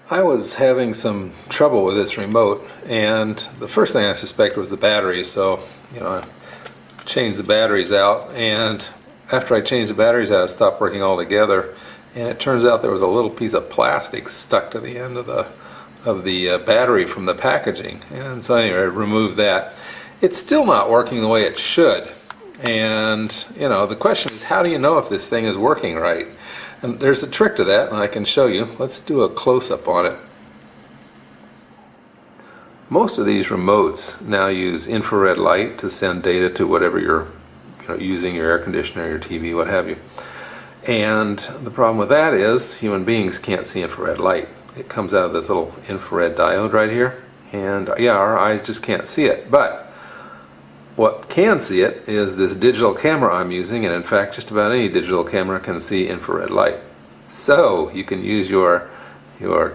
I was having some trouble with this remote, and the first thing I suspected was the battery. So, I changed the batteries out, and after I changed the batteries out, it stopped working altogether. And it turns out there was a little piece of plastic stuck to the end of the battery from the packaging. And so anyway, I removed that. It's still not working the way it should. And the question is, how do you know if this thing is working right? And there's a trick to that, and I can show you. Let's do a close-up on it. Most of these remotes now use infrared light to send data to whatever you're using, your air conditioner, your TV, what have you. And the problem with that is human beings can't see infrared light. It comes out of this little infrared diode right here, and yeah, our eyes just can't see it. But what can see it is this digital camera I'm using, and in fact just about any digital camera can see infrared light. So you can use your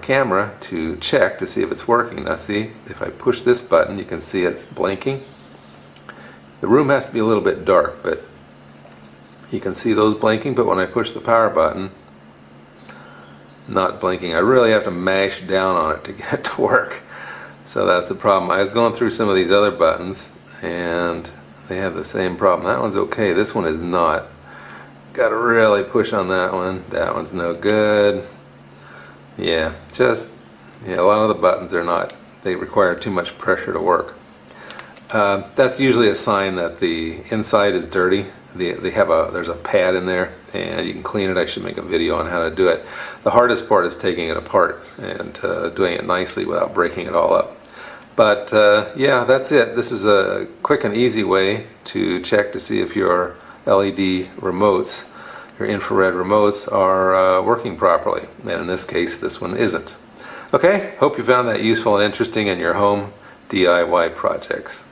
camera to check to see if it's working. Now see, if I push this button, you can see it's blinking. The room has to be a little bit dark, but you can see those blinking, but when I push the power button, not blinking. I really have to mash down on it to get it to work. So that's the problem. I was going through some of these other buttons, and they have the same problem. That one's okay, this one is not. Got to really push on that one. That one's no good. Yeah, a lot of the buttons are not, they require too much pressure to work. That's usually a sign that the inside is dirty. There's a pad in there, and you can clean it. I should make a video on how to do it. The hardest part is taking it apart and doing it nicely without breaking it all up. But yeah, that's it. This is a quick and easy way to check to see if your LED remotes, your infrared remotes, are working properly. And in this case, this one isn't. Okay, hope you found that useful and interesting in your home DIY projects.